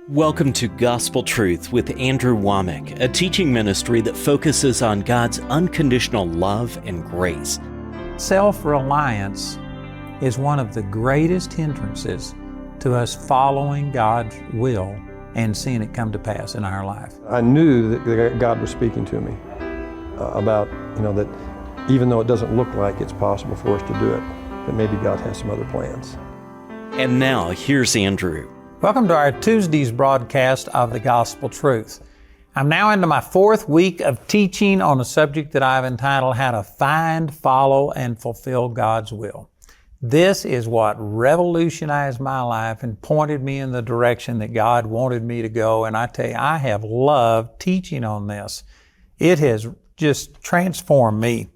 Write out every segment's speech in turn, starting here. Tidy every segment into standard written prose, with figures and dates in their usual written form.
Welcome to Gospel Truth with Andrew Wommack, a teaching ministry that focuses on God's unconditional love and grace. Self-reliance is one of the greatest hindrances to us following God's will and seeing it come to pass in our life. I knew that God was speaking to me about, that even though it doesn't look like it's possible for us to do it, that maybe God has some other plans. And now, here's Andrew. Welcome to our Tuesday's broadcast of the Gospel Truth. I'm now into my fourth week of teaching on a subject that I've entitled, How to Find, Follow, and Fulfill God's Will. This is what revolutionized my life and pointed me in the direction that God wanted me to go. And I tell you, I have loved teaching on this. It has just transformed me.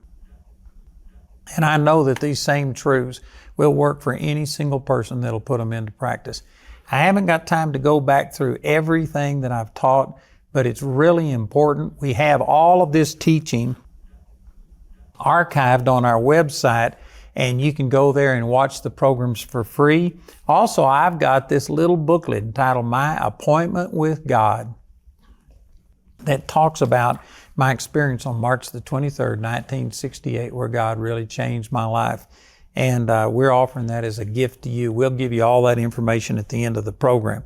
And I know that these same truths will work for any single person that'll put them into practice. I haven't got time to go back through everything that I've taught, but it's really important. We have all of this teaching archived on our website, and you can go there and watch the programs for free. Also, I've got this little booklet entitled My Appointment with God that talks about my experience on March the 23rd, 1968, where God really changed my life. And we're offering that as a gift to you. We'll give you all that information at the end of the program.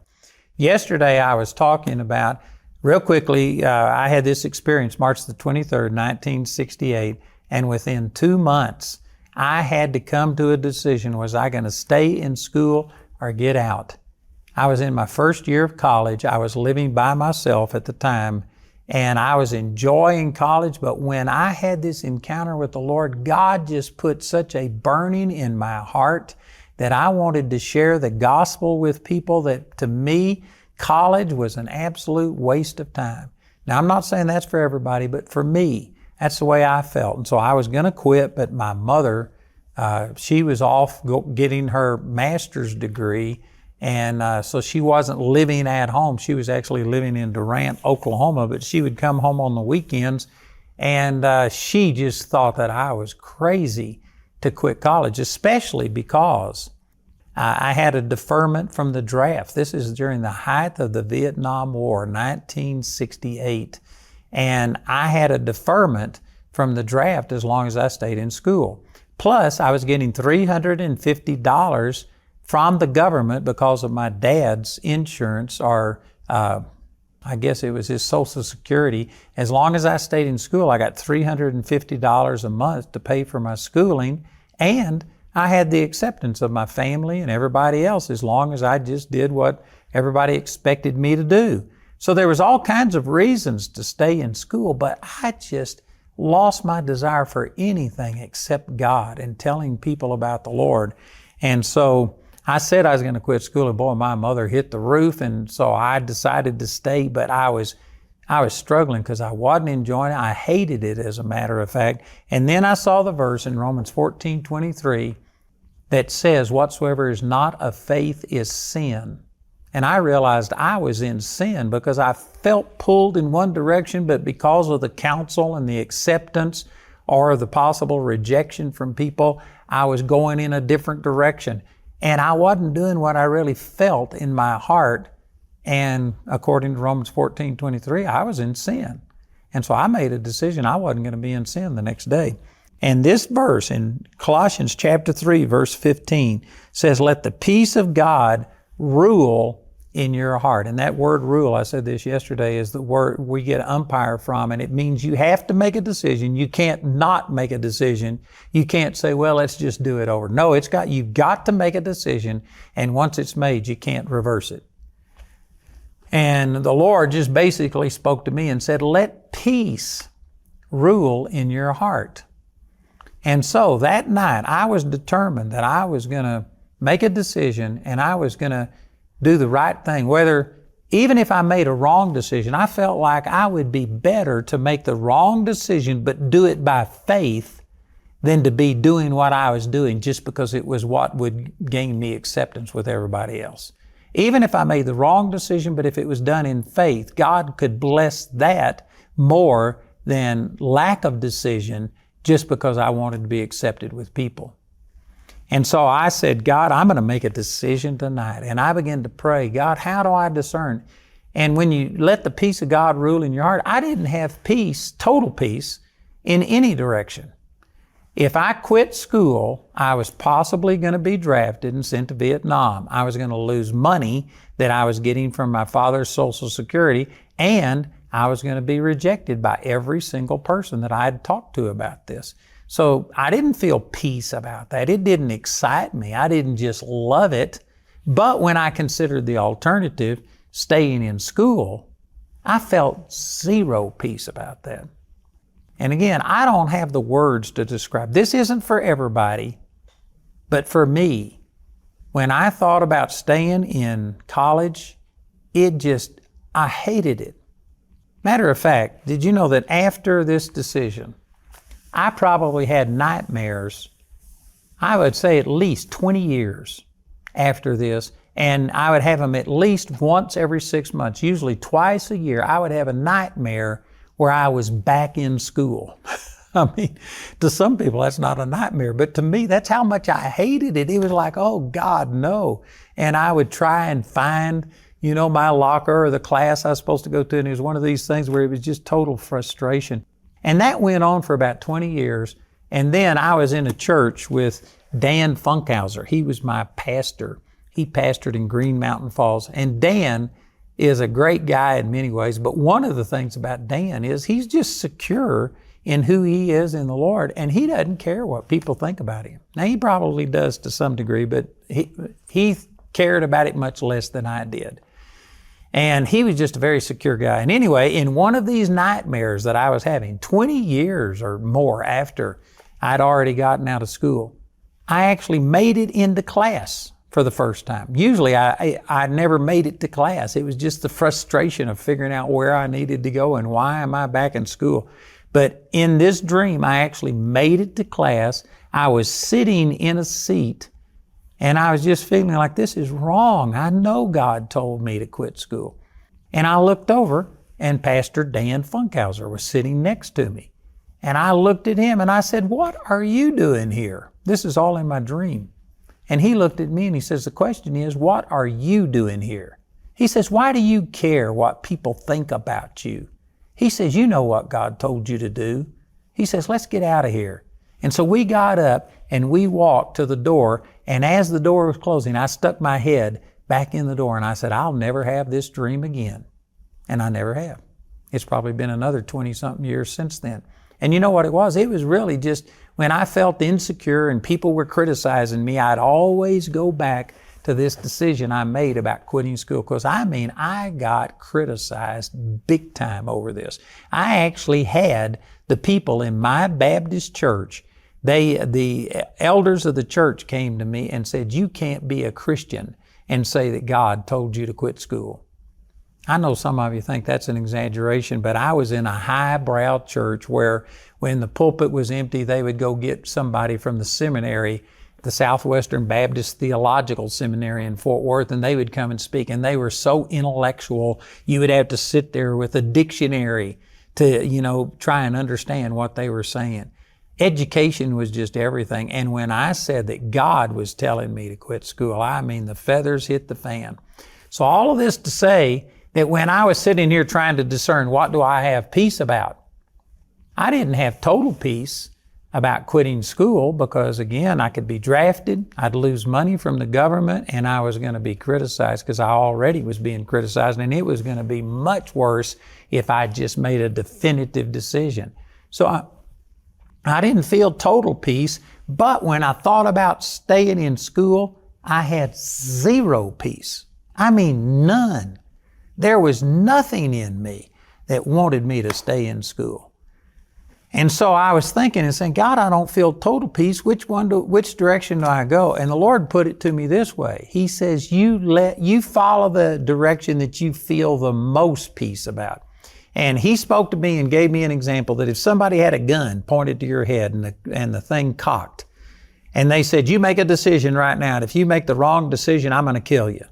Yesterday, I was talking about, real quickly, I had this experience March the 23rd, 1968, and within 2 months, I had to come to a decision. Was I going to stay in school or get out? I was in my first year of college. I was living by myself at the time, and I was enjoying college, but when I had this encounter with the Lord, God just put such a burning in my heart that I wanted to share the gospel with people that, to me, college was an absolute waste of time. Now, I'm not saying that's for everybody, but for me, that's the way I felt. And so I was going to quit, but my mother, she was off getting her master's degree. And so she wasn't living at home. She was actually living in Durant, Oklahoma, but she would come home on the weekends. And she just thought that I was crazy to quit college, especially because I had a deferment from the draft. This is during the height of the Vietnam War, 1968. And I had a deferment from the draft as long as I stayed in school. Plus, I was getting $350 from the government because of my dad's insurance, or I guess it was his Social Security. As long as I stayed in school, I got $350 a month to pay for my schooling, and I had the acceptance of my family and everybody else as long as I just did what everybody expected me to do. So there was all kinds of reasons to stay in school, but I just lost my desire for anything except God and telling people about the Lord. And so I said I was going to quit school, and boy, my mother hit the roof, and so I decided to stay, but I was struggling because I wasn't enjoying it. I hated it, as a matter of fact. And then I saw the verse in Romans 14:23 that says, whatsoever is not of faith is sin. And I realized I was in sin because I felt pulled in one direction, but because of the counsel and the acceptance or the possible rejection from people, I was going in a different direction. And I wasn't doing what I really felt in my heart. And according to Romans 14:23, I was in sin. And so I made a decision I wasn't going to be in sin the next day. And this verse in Colossians chapter 3, verse 15 says, let the peace of God rule in your heart. And that word rule, I said this yesterday, is the word we get umpire from, and it means you have to make a decision. You can't not make a decision. You can't say, well, let's just do it over. No, you've got to make a decision, and once it's made, you can't reverse it. And the Lord just basically spoke to me and said, let peace rule in your heart. And so that night, I was determined that I was going to make a decision, and I was going to do the right thing. Even if I made a wrong decision, I felt like I would be better to make the wrong decision but do it by faith than to be doing what I was doing just because it was what would gain me acceptance with everybody else. Even if I made the wrong decision, but if it was done in faith, God could bless that more than lack of decision just because I wanted to be accepted with people. And so I said, God, I'm going to make a decision tonight. And I began to pray, God, how do I discern? And when you let the peace of God rule in your heart, I didn't have peace, total peace, in any direction. If I quit school, I was possibly going to be drafted and sent to Vietnam. I was going to lose money that I was getting from my father's Social Security, and I was going to be rejected by every single person that I had talked to about this. So I didn't feel peace about that. It didn't excite me. I didn't just love it. But when I considered the alternative, staying in school, I felt zero peace about that. And again, I don't have the words to describe. This isn't for everybody, but for me, when I thought about staying in college, I hated it. Matter of fact, did you know that after this decision, I probably had nightmares, I would say at least 20 years after this, and I would have them at least once every 6 months, usually twice a year. I would have a nightmare where I was back in school. I mean, to some people that's not a nightmare, but to me that's how much I hated it. It was like, oh God, no. And I would try and find, my locker or the class I was supposed to go to, and it was one of these things where it was just total frustration. And that went on for about 20 years. And then I was in a church with Dan Funkhauser. He was my pastor. He pastored in Green Mountain Falls. And Dan is a great guy in many ways, but one of the things about Dan is he's just secure in who he is in the Lord, and he doesn't care what people think about him. Now, he probably does to some degree, but he cared about it much less than I did. And he was just a very secure guy. And anyway, in one of these nightmares that I was having 20 years or more after I'd already gotten out of school, I actually made it into class for the first time. Usually I never made it to class. It was just the frustration of figuring out where I needed to go and why am I back in school. But in this dream, I actually made it to class. I was sitting in a seat and I was just feeling like this is wrong. I know God told me to quit school. And I looked over and Pastor Dan Funkhauser was sitting next to me. And I looked at him and I said, what are you doing here? This is all in my dream. And he looked at me and he says, the question is, what are you doing here? He says, why do you care what people think about you? He says, you know what God told you to do. He says, let's get out of here. And so we got up and we walked to the door. And as the door was closing, I stuck my head back in the door and I said, I'll never have this dream again. And I never have. It's probably been another 20-something years since then. And you know what it was? It was really just when I felt insecure and people were criticizing me, I'd always go back to this decision I made about quitting school. Because I got criticized big time over this. I actually had the people in my Baptist church, the elders of the church came to me and said, you can't be a Christian and say that God told you to quit school. I know some of you think that's an exaggeration, but I was in a highbrow church where when the pulpit was empty, they would go get somebody from the seminary, the Southwestern Baptist Theological Seminary in Fort Worth, and they would come and speak. And they were so intellectual, you would have to sit there with a dictionary to, try and understand what they were saying. Education was just everything. And when I said that God was telling me to quit school, the feathers hit the fan. So all of this to say that when I was sitting here trying to discern what do I have peace about, I didn't have total peace about quitting school because, again, I could be drafted, I'd lose money from the government, and I was going to be criticized because I already was being criticized, and it was going to be much worse if I just made a definitive decision. So I didn't feel total peace, but when I thought about staying in school, I had zero peace. None. There was nothing in me that wanted me to stay in school. And so I was thinking and saying, God, I don't feel total peace. Which direction do I go? And the Lord put it to me this way. He says, you follow the direction that you feel the most peace about. And He spoke to me and gave me an example that if somebody had a gun pointed to your head and the thing cocked, and they said, you make a decision right now, and if you make the wrong decision, I'm going to kill you.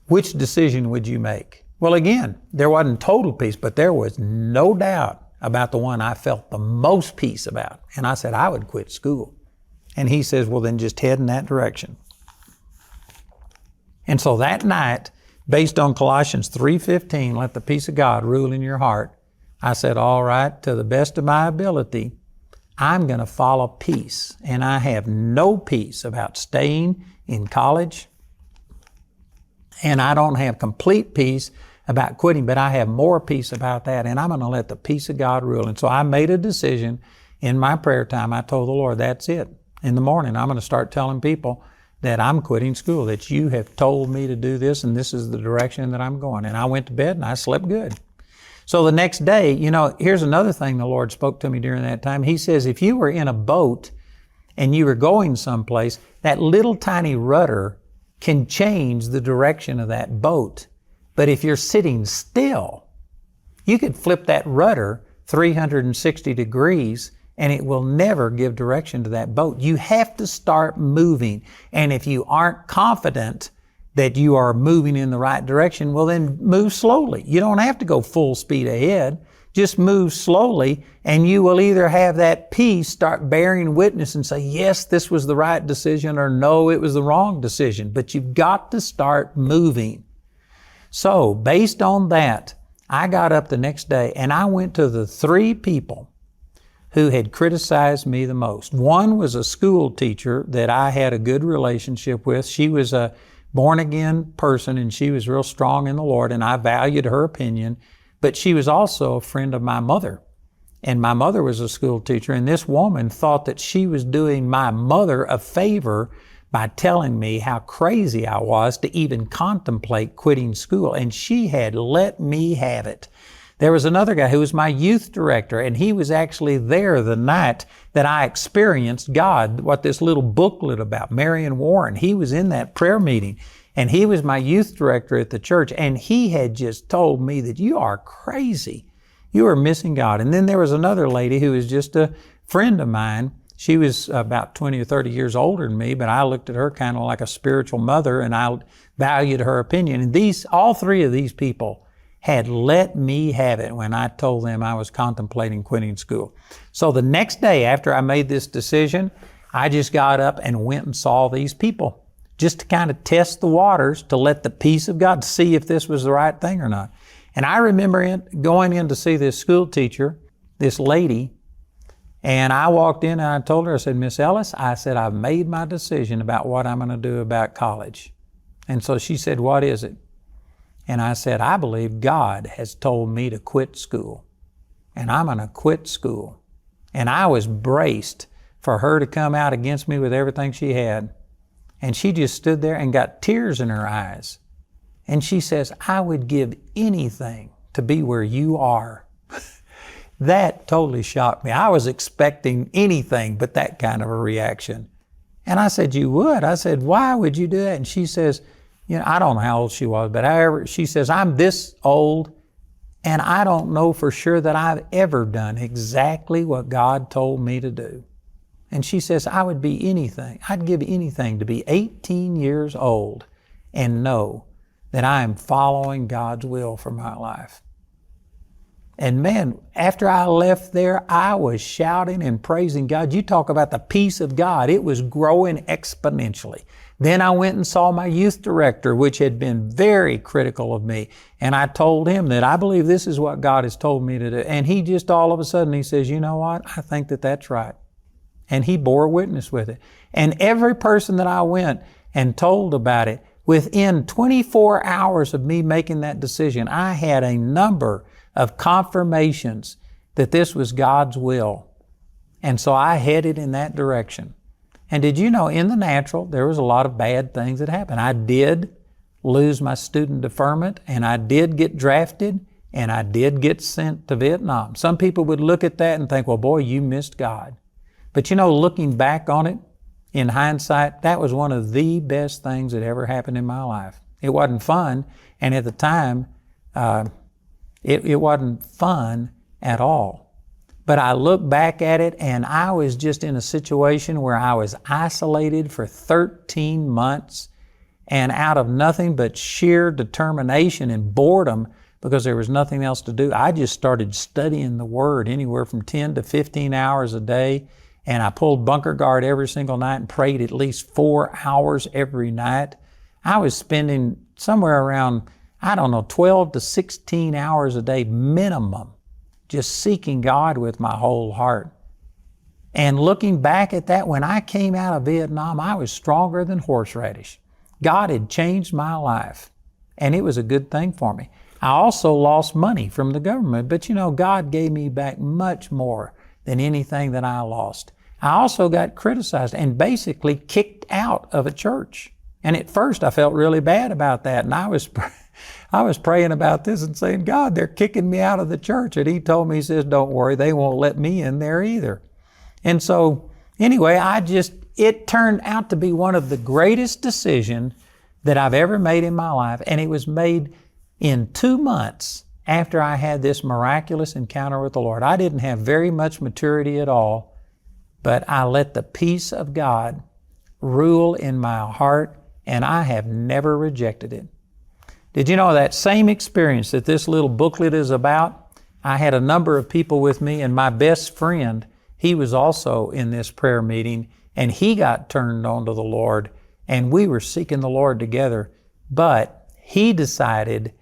Which decision would you make? Well, again, there wasn't total peace, but there was no doubt about the one I felt the most peace about. And I said, I would quit school. And he says, well, then just head in that direction. And so that night, based on Colossians 3:15, let the peace of God rule in your heart, I said, all right, to the best of my ability, I'm going to follow peace. And I have no peace about staying in college. And I don't have complete peace about quitting, but I have more peace about that. And I'm going to let the peace of God rule. And so I made a decision in my prayer time. I told the Lord, that's it. In the morning, I'm going to start telling people that I'm quitting school, that you have told me to do this, and this is the direction that I'm going. And I went to bed and I slept good. So the next day, here's another thing the Lord spoke to me during that time. He says, if you were in a boat and you were going someplace, that little tiny rudder can change the direction of that boat. But if you're sitting still, you could flip that rudder 360 degrees and it will never give direction to that boat. You have to start moving. And if you aren't confident that you are moving in the right direction, well then move slowly. You don't have to go full speed ahead. Just move slowly and you will either have that peace start bearing witness and say, yes, this was the right decision, or no, it was the wrong decision. But you've got to start moving. So based on that, I got up the next day and I went to the 3 people who had criticized me the most. One was a school teacher that I had a good relationship with. She was a born-again person and she was real strong in the Lord, and I valued her opinion. But she was also a friend of my mother. And my mother was a school teacher, and this woman thought that she was doing my mother a favor by telling me how crazy I was to even contemplate quitting school. And she had let me have it. There was another guy who was my youth director, and he was actually there the night that I experienced God, what this little booklet about, Marion Warren. He was in that prayer meeting, and he was my youth director at the church, and he had just told me that you are crazy. You are missing God. And then there was another lady who was just a friend of mine. She was about 20 or 30 years older than me, but I looked at her kind of like a spiritual mother, and I valued her opinion. And all 3 of these people had let me have it when I told them I was contemplating quitting school. So the next day after I made this decision, I just got up and went and saw these people just to kind of test the waters, to let the peace of God see if this was the right thing or not. And I remember going in to see this school teacher, this lady, and I walked in and I told her, I said, Miss Ellis, I said, I've made my decision about what I'm going to do about college. And so she said, what is it? And I said, I believe God has told me to quit school, and I'm going to quit school. And I was braced for her to come out against me with everything she had. And she just stood there and got tears in her eyes. And she says, I would give anything to be where you are. That totally shocked me. I was expecting anything but that kind of a reaction. And I said, you would? I said, why would you do that? And she says, I don't know how old she was, but however, she says, I'm this old, and I don't know for sure that I've ever done exactly what God told me to do. And she says, I would be anything. I'd give anything to be 18 years old and know that I am following God's will for my life. And man, after I left there, I was shouting and praising God. You talk about the peace of God. It was growing exponentially. Then I went and saw my youth director, which had been very critical of me. And I told him that I believe this is what God has told me to do. And he just all of a sudden, he says, you know what? I think that that's right. And he bore witness with it. And every person that I went and told about it, within 24 hours of me making that decision, I had a number of confirmations that this was God's will. And so I headed in that direction. And did you know, in the natural, there was a lot of bad things that happened. I did lose my student deferment, and I did get drafted, and I did get sent to Vietnam. Some people would look at that and think, well, boy, you missed God. But looking back on it, in hindsight, that was one of the best things that ever happened in my life. It wasn't fun, and at the time, it wasn't fun at all. But I look back at it, and I was just in a situation where I was isolated for 13 months, and out of nothing but sheer determination and boredom, because there was nothing else to do, I just started studying the Word anywhere from 10 to 15 hours a day. and I pulled bunker guard every single night and prayed at least 4 hours every night. I was spending somewhere around, 12 to 16 hours a day minimum, just seeking God with my whole heart. And looking back at that, when I came out of Vietnam, I was stronger than horseradish. God had changed my life, and it was a good thing for me. I also lost money from the government, but God gave me back much more than anything that I lost. I also got criticized and basically kicked out of a church. And at first I felt really bad about that, and I was praying about this and saying, God, they're kicking me out of the church. And He told me, He says, don't worry, they won't let me in there either. And so anyway, it turned out to be one of the greatest decisions that I've ever made in my life. And it was made in 2 months after I had this miraculous encounter with the Lord. I didn't have very much maturity at all, but I let the peace of God rule in my heart, and I have never rejected it. Did you know that same experience that this little booklet is about? I had a number of people with me, and my best friend, he was also in this prayer meeting, and he got turned on to the Lord, and we were seeking the Lord together. But he decided,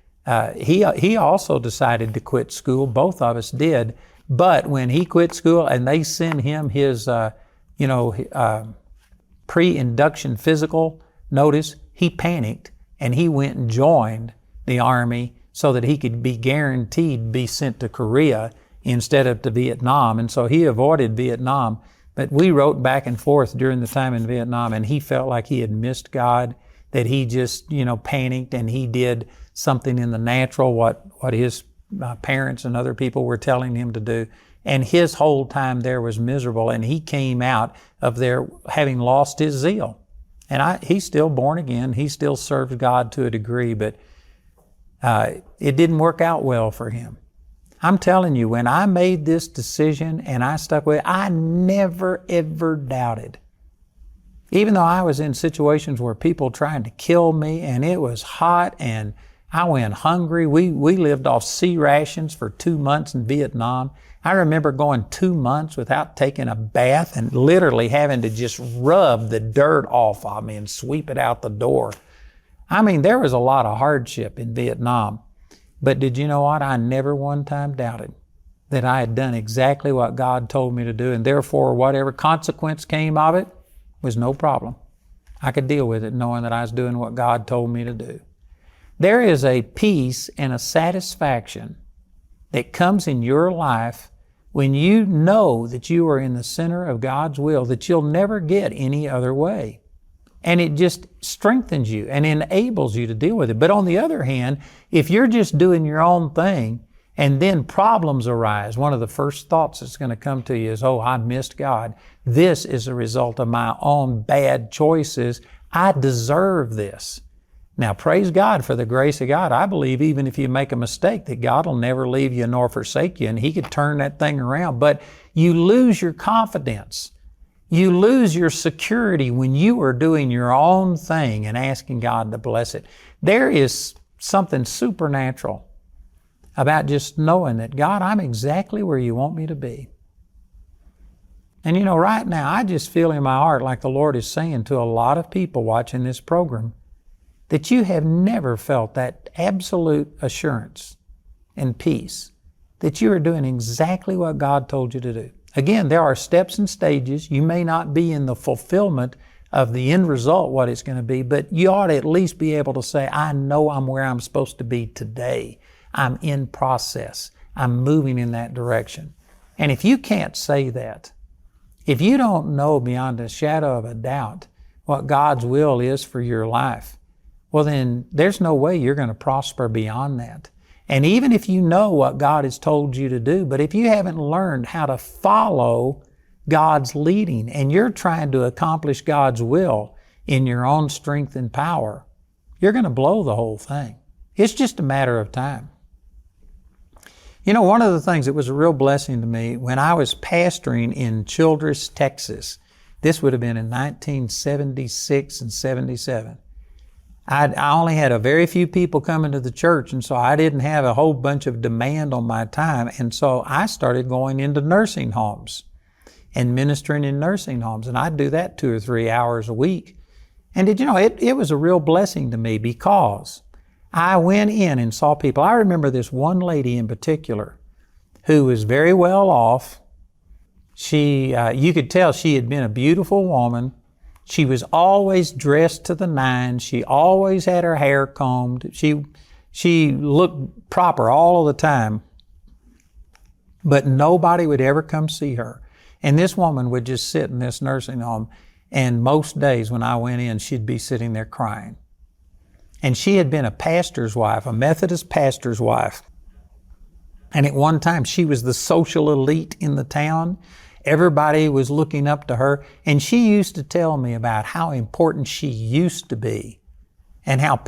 he also decided to quit school. Both of us did. But when he quit school and they sent him his, pre-induction physical notice, he panicked and he went and joined the Army so that he could be guaranteed to be sent to Korea instead of to Vietnam. And so he avoided Vietnam. But we wrote back and forth during the time in Vietnam, and he felt like he had missed God, that he just, panicked, and he did something in the natural, what his parents and other people were telling him to do. And his whole time there was miserable, and he came out of there having lost his zeal. And he's still born again. He still serves God to a degree, but it didn't work out well for him. I'm telling you, when I made this decision and I stuck with it, I never, ever doubted. Even though I was in situations where people tried to kill me and it was hot and I went hungry. We lived off sea rations for 2 months in Vietnam. I remember going 2 months without taking a bath and literally having to just rub the dirt off of me and sweep it out the door. I mean, there was a lot of hardship in Vietnam. But did you know what? I never one time doubted that I had done exactly what God told me to do, and therefore whatever consequence came of it was no problem. I could deal with it knowing that I was doing what God told me to do. There is a peace and a satisfaction that comes in your life when you know that you are in the center of God's will, that you'll never get any other way. And it just strengthens you and enables you to deal with it. But on the other hand, if you're just doing your own thing and then problems arise, one of the first thoughts that's going to come to you is, oh, I missed God. This is a result of my own bad choices. I deserve this. Now, praise God for the grace of God. I believe even if you make a mistake, that God will never leave you nor forsake you, and He could turn that thing around. But you lose your confidence. You lose your security when you are doing your own thing and asking God to bless it. There is something supernatural about just knowing that, God, I'm exactly where you want me to be. And right now, I just feel in my heart like the Lord is saying to a lot of people watching this program that you have never felt that absolute assurance and peace that you are doing exactly what God told you to do. Again, there are steps and stages. You may not be in the fulfillment of the end result, what it's going to be, but you ought to at least be able to say, I know I'm where I'm supposed to be today. I'm in process. I'm moving in that direction. And if you can't say that, if you don't know beyond a shadow of a doubt what God's will is for your life, well then there's no way you're going to prosper beyond that. And even if you know what God has told you to do, but if you haven't learned how to follow God's leading and you're trying to accomplish God's will in your own strength and power, you're going to blow the whole thing. It's just a matter of time. One of the things that was a real blessing to me when I was pastoring in Childress, Texas, this would have been in 1976 and 77. I only had a very few people coming to the church, and so I didn't have a whole bunch of demand on my time, and so I started going into nursing homes. and ministering in nursing homes. And I'd do that 2 or 3 hours a week. And did you know, it was a real blessing to me because I went in and saw people. I remember this one lady in particular who was very well off. You could tell she had been a beautiful woman. She was always dressed to the nines. She always had her hair combed. She looked proper all of the time. But nobody would ever come see her. And this woman would just sit in this nursing home, and most days when I went in, she'd be sitting there crying. And she had been a pastor's wife, a Methodist pastor's wife. And at one time, she was the social elite in the town. Everybody was looking up to her. And she used to tell me about how important she used to be and how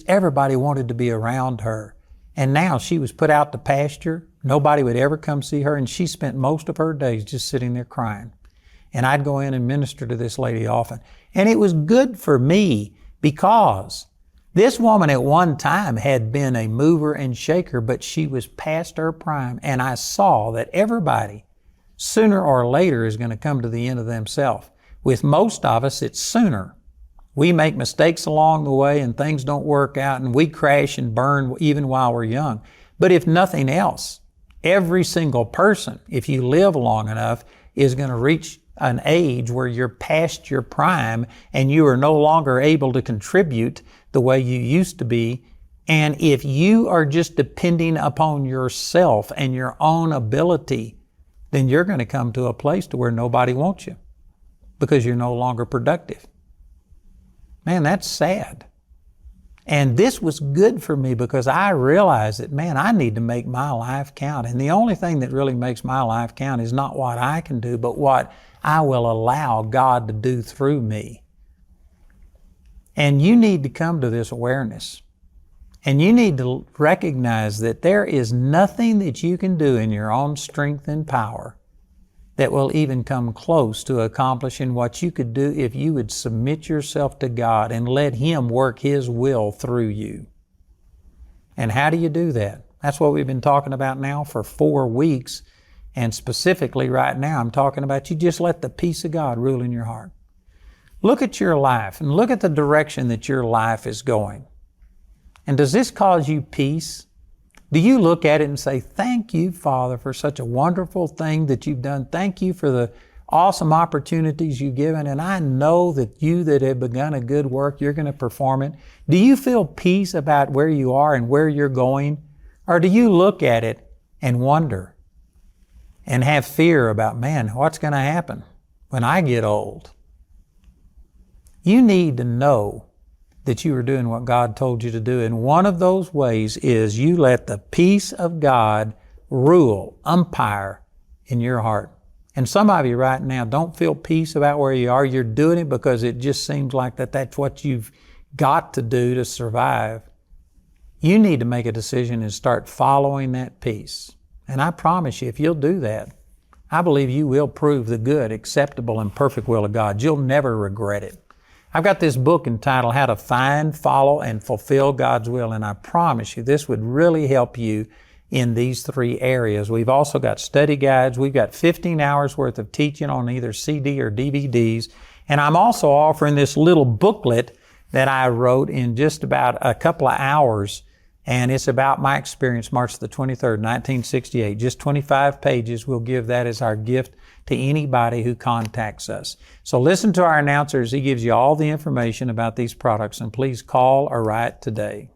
everybody wanted to be around her. And now she was put out to pasture. Nobody would ever come see her, and she spent most of her days just sitting there crying. And I'd go in and minister to this lady often. And it was good for me because this woman at one time had been a mover and shaker, but she was past her prime. And I saw that everybody, sooner or later, is going to come to the end of themselves. With most of us, it's sooner. We make mistakes along the way and things don't work out and we crash and burn even while we're young. But if nothing else, every single person, if you live long enough, is going to reach an age where you're past your prime and you are no longer able to contribute the way you used to be. And if you are just depending upon yourself and your own ability, then you're going to come to a place to where nobody wants you because you're no longer productive. Man, that's sad. And this was good for me because I realized that, man, I need to make my life count. And the only thing that really makes my life count is not what I can do, but what I will allow God to do through me. And you need to come to this awareness. And you need to recognize that there is nothing that you can do in your own strength and power that will even come close to accomplishing what you could do if you would submit yourself to God and let Him work His will through you. And how do you do that? That's what we've been talking about now for 4 weeks. And specifically right now, I'm talking about you just let the peace of God rule in your heart. Look at your life and look at the direction that your life is going. And does this cause you peace? Do you look at it and say, thank you, Father, for such a wonderful thing that you've done. Thank you for the awesome opportunities you've given. And I know that you that have begun a good work, you're going to perform it. Do you feel peace about where you are and where you're going? Or do you look at it and wonder and have fear about, man, what's going to happen when I get old? You need to know that you are doing what God told you to do. And one of those ways is you let the peace of God rule, umpire in your heart. And some of you right now don't feel peace about where you are. You're doing it because it just seems like that's what you've got to do to survive. You need to make a decision and start following that peace. And I promise you, if you'll do that, I believe you will prove the good, acceptable, and perfect will of God. You'll never regret it. I've got this book entitled How to Find, Follow, and Fulfill God's Will, and I promise you this would really help you in these 3 areas. We've also got study guides. We've got 15 hours worth of teaching on either CD or DVDs. And I'm also offering this little booklet that I wrote in just about a couple of hours. And it's about my experience March the 23rd, 1968. Just 25 pages. We'll give that as our gift to anybody who contacts us. So listen to our announcer as he gives you all the information about these products, and please call or write today.